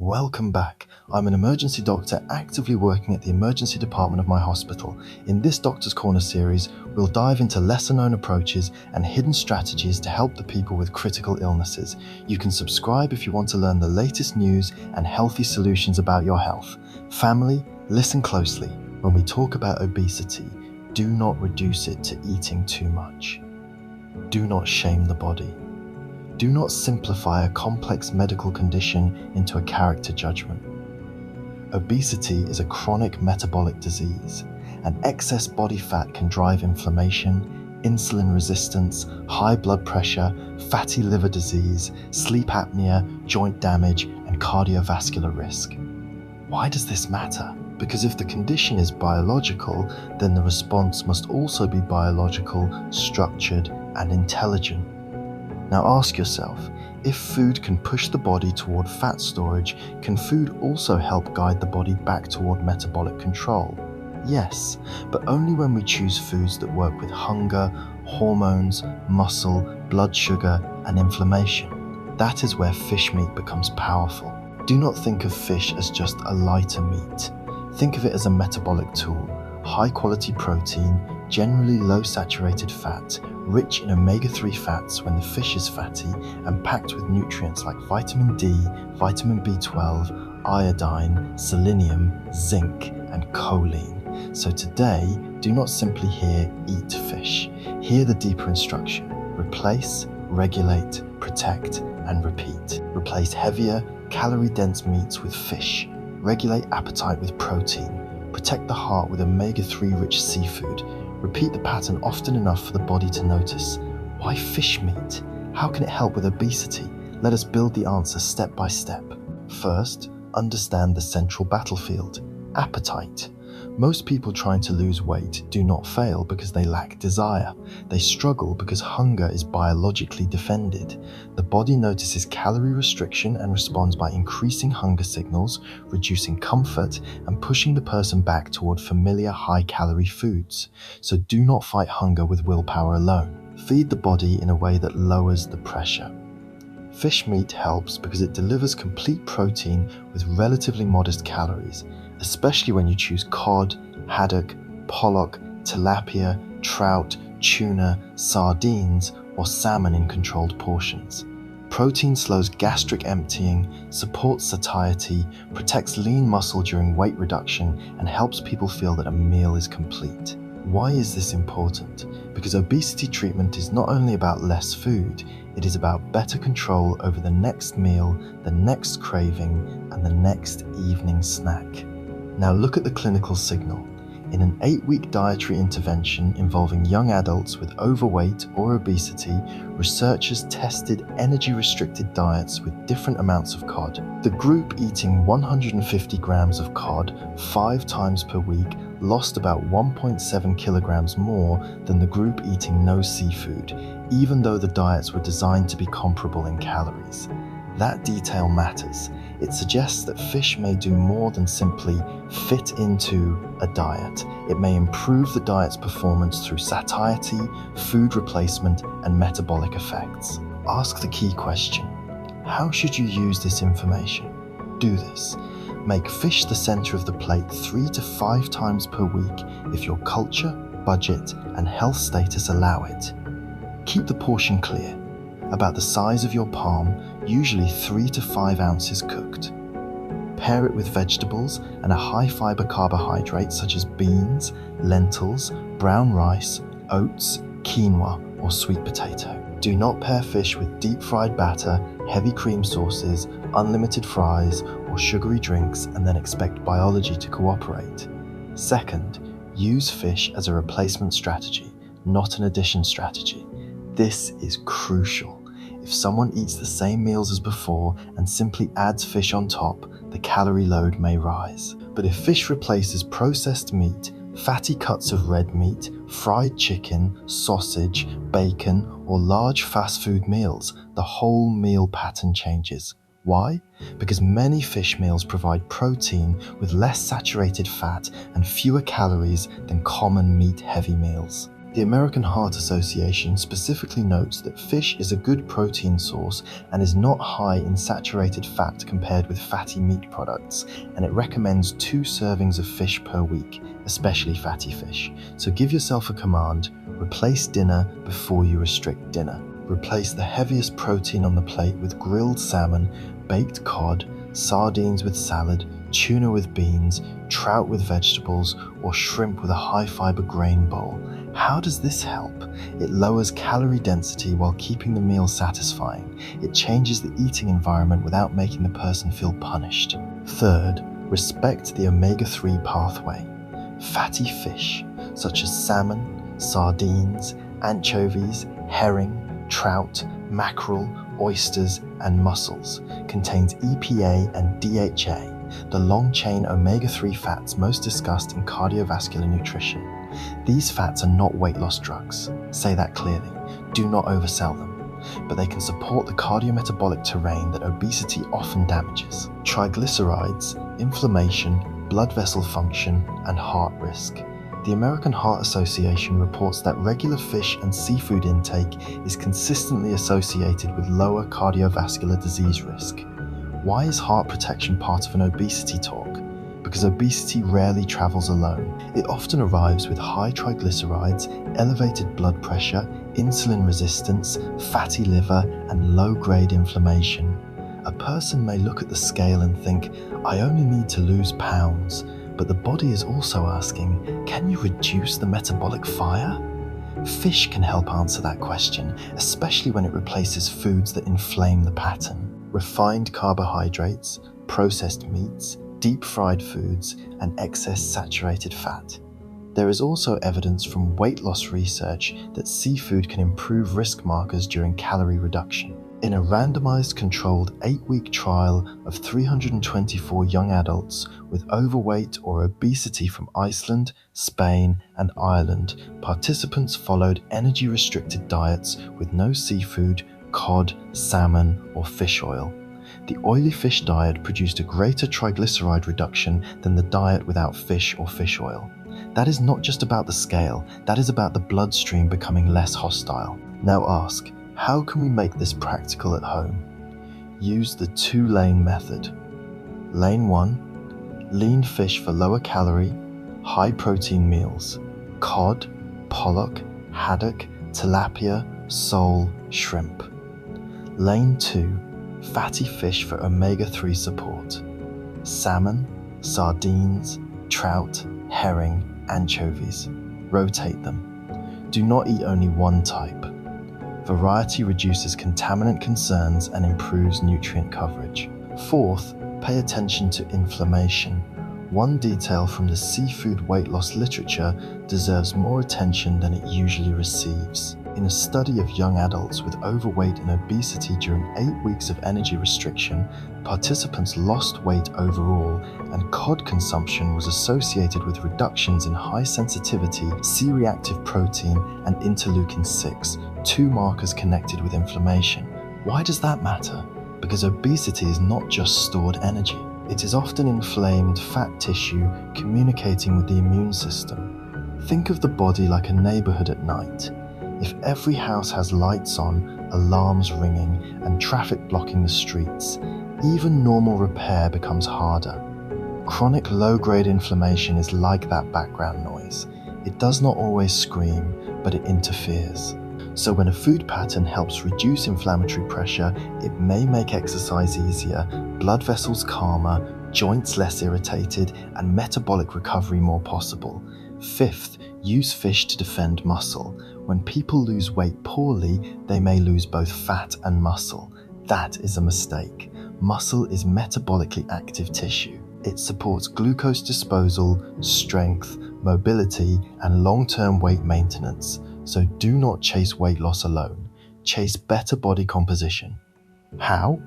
Welcome back. I'm an emergency doctor actively working at the emergency department of my hospital. In this Doctor's Corner series, we'll dive into lesser-known approaches and hidden strategies to help the people with critical illnesses. You can subscribe if you want to learn the latest news and healthy solutions about your health. Family, listen closely. When we talk about obesity, do not reduce it to eating too much. Do not shame the body. Do not simplify a complex medical condition into a character judgment. Obesity is a chronic metabolic disease, and excess body fat can drive inflammation, insulin resistance, high blood pressure, fatty liver disease, sleep apnea, joint damage, and cardiovascular risk. Why does this matter? Because if the condition is biological, then the response must also be biological, structured, and intelligent. Now ask yourself, if food can push the body toward fat storage, can food also help guide the body back toward metabolic control? Yes, but only when we choose foods that work with hunger, hormones, muscle, blood sugar, and inflammation. That is where fish meat becomes powerful. Do not think of fish as just a lighter meat. Think of it as a metabolic tool, high-quality protein, generally low-saturated fat, rich in omega-3 fats when the fish is fatty, and packed with nutrients like vitamin D, vitamin B12, iodine, selenium, zinc, and choline. So today, do not simply hear eat fish. Hear the deeper instruction. Replace, regulate, protect, and repeat. Replace heavier, calorie-dense meats with fish. Regulate appetite with protein. Protect the heart with omega-3 rich seafood. Repeat the pattern often enough for the body to notice. Why fish meat? How can it help with obesity? Let us build the answer step by step. First, understand the central battlefield, appetite. Most people trying to lose weight do not fail because they lack desire. They struggle because hunger is biologically defended. The body notices calorie restriction and responds by increasing hunger signals, reducing comfort, and pushing the person back toward familiar high-calorie foods. So do not fight hunger with willpower alone. Feed the body in a way that lowers the pressure. Fish meat helps because it delivers complete protein with relatively modest calories, especially when you choose cod, haddock, pollock, tilapia, trout, tuna, sardines, or salmon in controlled portions. Protein slows gastric emptying, supports satiety, protects lean muscle during weight reduction, and helps people feel that a meal is complete. Why is this important? Because obesity treatment is not only about less food, it is about better control over the next meal, the next craving, and the next evening snack. Now look at the clinical signal. In an 8-week dietary intervention involving young adults with overweight or obesity, researchers tested energy-restricted diets with different amounts of cod. The group eating 150 grams of cod 5 times per week lost about 1.7 kilograms more than the group eating no seafood, even though the diets were designed to be comparable in calories. That detail matters. It suggests that fish may do more than simply fit into a diet. It may improve the diet's performance through satiety, food replacement, and metabolic effects. Ask the key question: how should you use this information? Do this. Make fish the center of the plate 3 to 5 times per week if your culture, budget, and health status allow it. Keep the portion clear, about the size of your palm, usually 3 to 5 ounces cooked. Pair it with vegetables and a high-fiber carbohydrate such as beans, lentils, brown rice, oats, quinoa, or sweet potato. Do not pair fish with deep-fried batter, heavy cream sauces, unlimited fries, or sugary drinks and then expect biology to cooperate. Second, use fish as a replacement strategy, not an addition strategy. This is crucial. If someone eats the same meals as before and simply adds fish on top, the calorie load may rise. But if fish replaces processed meat, fatty cuts of red meat, fried chicken, sausage, bacon, or large fast food meals, the whole meal pattern changes. Why? Because many fish meals provide protein with less saturated fat and fewer calories than common meat-heavy meals. The American Heart Association specifically notes that fish is a good protein source and is not high in saturated fat compared with fatty meat products, and it recommends 2 servings of fish per week, especially fatty fish. So give yourself a command: replace dinner before you restrict dinner. Replace the heaviest protein on the plate with grilled salmon, baked cod, sardines with salad, tuna with beans, trout with vegetables, or shrimp with a high-fiber grain bowl. How does this help? It lowers calorie density while keeping the meal satisfying. It changes the eating environment without making the person feel punished. Third, respect the omega-3 pathway. Fatty fish, such as salmon, sardines, anchovies, herring, trout, mackerel, oysters, and mussels, contains EPA and DHA, the long-chain omega-3 fats most discussed in cardiovascular nutrition. These fats are not weight loss drugs. Say that clearly. Do not oversell them. But they can support the cardiometabolic terrain that obesity often damages. Triglycerides, inflammation, blood vessel function, and heart risk. The American Heart Association reports that regular fish and seafood intake is consistently associated with lower cardiovascular disease risk. Why is heart protection part of an obesity talk? Because obesity rarely travels alone. It often arrives with high triglycerides, elevated blood pressure, insulin resistance, fatty liver, and low-grade inflammation. A person may look at the scale and think, I only need to lose pounds, but the body is also asking, can you reduce the metabolic fire? Fish can help answer that question, especially when it replaces foods that inflame the pattern. Refined carbohydrates, processed meats, deep-fried foods, and excess saturated fat. There is also evidence from weight loss research that seafood can improve risk markers during calorie reduction. In a randomized controlled 8-week trial of 324 young adults with overweight or obesity from Iceland, Spain, and Ireland, participants followed energy-restricted diets with no seafood, cod, salmon, or fish oil. The oily fish diet produced a greater triglyceride reduction than the diet without fish or fish oil. That is not just about the scale, that is about the bloodstream becoming less hostile. Now ask, how can we make this practical at home? Use the 2-lane method. Lane 1, lean fish for lower calorie, high protein meals. Cod, pollock, haddock, tilapia, sole, shrimp. Lane 2, fatty fish for omega-3 support. Salmon, sardines, trout, herring, anchovies. Rotate them. Do not eat only one type. Variety reduces contaminant concerns and improves nutrient coverage. Fourth, pay attention to inflammation. One detail from the seafood weight loss literature deserves more attention than it usually receives. In a study of young adults with overweight and obesity during 8 weeks of energy restriction, participants lost weight overall, and cod consumption was associated with reductions in high-sensitivity C-reactive protein and interleukin-6, 2 markers connected with inflammation. Why does that matter? Because obesity is not just stored energy. It is often inflamed fat tissue communicating with the immune system. Think of the body like a neighborhood at night. If every house has lights on, alarms ringing, and traffic blocking the streets, even normal repair becomes harder. Chronic low-grade inflammation is like that background noise. It does not always scream, but it interferes. So when a food pattern helps reduce inflammatory pressure, it may make exercise easier, blood vessels calmer, joints less irritated, and metabolic recovery more possible. Fifth, use fish to defend muscle. When people lose weight poorly, they may lose both fat and muscle. That is a mistake. Muscle is metabolically active tissue. It supports glucose disposal, strength, mobility, and long-term weight maintenance. So do not chase weight loss alone. Chase better body composition. How?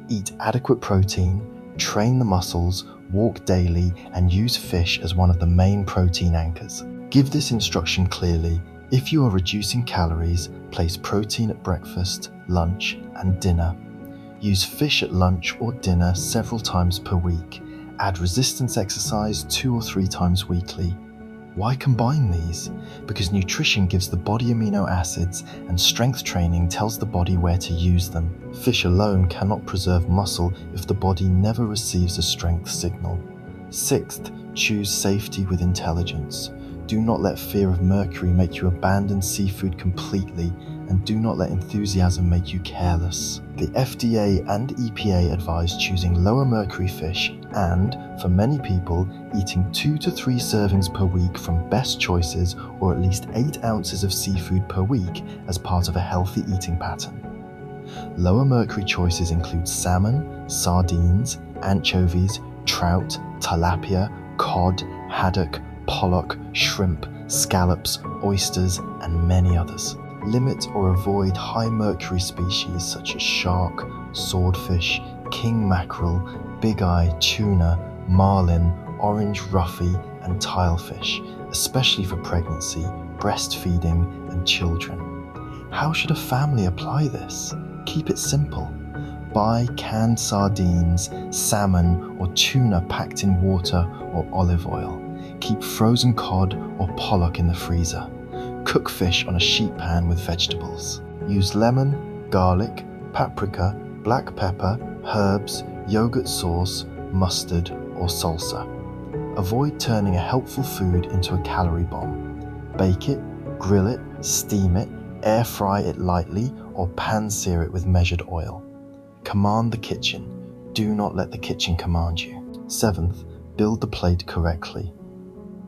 Eat adequate protein, train the muscles, walk daily, and use fish as one of the main protein anchors. Give this instruction clearly. If you are reducing calories, place protein at breakfast, lunch, and dinner. Use fish at lunch or dinner several times per week. Add resistance exercise 2 or 3 times weekly. Why combine these? Because nutrition gives the body amino acids and strength training tells the body where to use them. Fish alone cannot preserve muscle if the body never receives a strength signal. Sixth, choose safety with intelligence. Do not let fear of mercury make you abandon seafood completely, and do not let enthusiasm make you careless. The FDA and EPA advise choosing lower mercury fish and, for many people, eating 2 to 3 servings per week from best choices or at least 8 ounces of seafood per week as part of a healthy eating pattern. Lower mercury choices include salmon, sardines, anchovies, trout, tilapia, cod, haddock, pollock, shrimp, scallops, oysters, and many others. Limit or avoid high mercury species such as shark, swordfish, king mackerel, big-eye tuna, marlin, orange roughy, and tilefish, especially for pregnancy, breastfeeding, and children. How should a family apply this? Keep it simple. Buy canned sardines, salmon, or tuna packed in water or olive oil. Keep frozen cod or pollock in the freezer. Cook fish on a sheet pan with vegetables. Use lemon, garlic, paprika, black pepper, herbs, yogurt sauce, mustard, or salsa. Avoid turning a helpful food into a calorie bomb. Bake it, grill it, steam it, air fry it lightly, or pan sear it with measured oil. Command the kitchen. Do not let the kitchen command you. Seventh, build the plate correctly.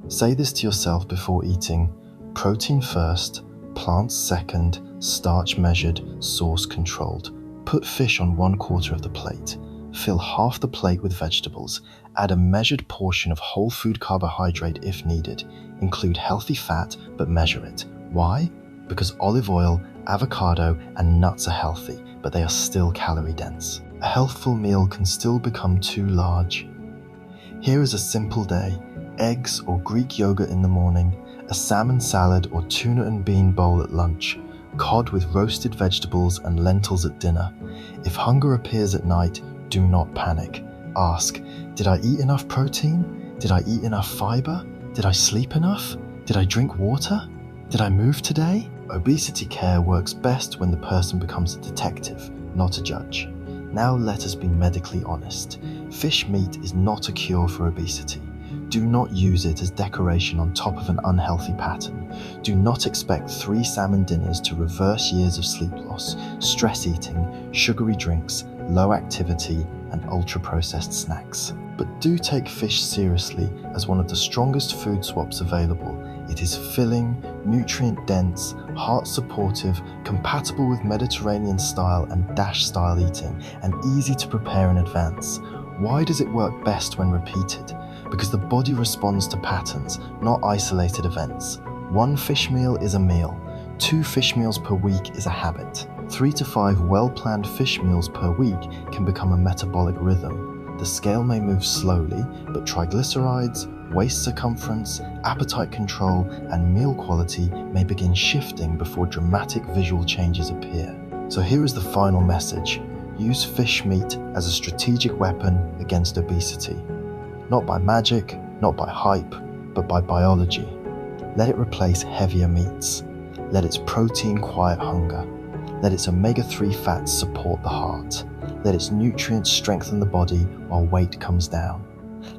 Say this to yourself before eating: protein first, plants second, starch measured, sauce controlled. Put fish on 1/4 of the plate. Fill half the plate with vegetables. Add a measured portion of whole food carbohydrate if needed. Include healthy fat, but measure it. Why? Because olive oil, avocado, and nuts are healthy, but they are still calorie dense. A healthful meal can still become too large. Here is a simple day: eggs or Greek yogurt in the morning, a salmon salad or tuna and bean bowl at lunch, cod with roasted vegetables and lentils at dinner. If hunger appears at night, do not panic. Ask, did I eat enough protein? Did I eat enough fiber? Did I sleep enough? Did I drink water? Did I move today? Obesity care works best when the person becomes a detective, not a judge. Now let us be medically honest. Fish meat is not a cure for obesity. Do not use it as decoration on top of an unhealthy pattern. Do not expect 3 salmon dinners to reverse years of sleep loss, stress eating, sugary drinks, low activity, and ultra-processed snacks. But do take fish seriously as one of the strongest food swaps available. It is filling, nutrient-dense, heart-supportive, compatible with Mediterranean style and DASH style eating, and easy to prepare in advance. Why does it work best when repeated? Because the body responds to patterns, not isolated events. 1 fish meal is a meal. 2 fish meals per week is a habit. 3 to 5 well-planned fish meals per week can become a metabolic rhythm. The scale may move slowly, but triglycerides, waist circumference, appetite control, and meal quality may begin shifting before dramatic visual changes appear. So here is the final message. Use fish meat as a strategic weapon against obesity. Not by magic, not by hype, but by biology. Let it replace heavier meats. Let its protein quiet hunger. Let its omega-3 fats support the heart. Let its nutrients strengthen the body while weight comes down.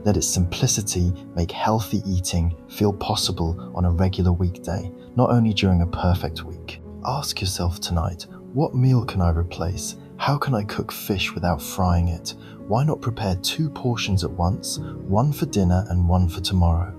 Let its simplicity make healthy eating feel possible on a regular weekday, not only during a perfect week. Ask yourself tonight, what meal can I replace? How can I cook fish without frying it? Why not prepare 2 portions at once, 1 for dinner and 1 for tomorrow?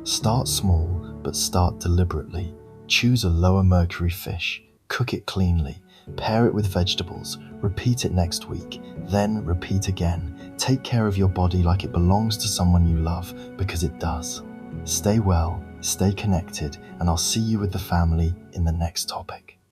Start small, but start deliberately. Choose a lower mercury fish, cook it cleanly, pair it with vegetables, repeat it next week, then repeat again. Take care of your body like it belongs to someone you love, because it does. Stay well, stay connected, and I'll see you with the family in the next topic.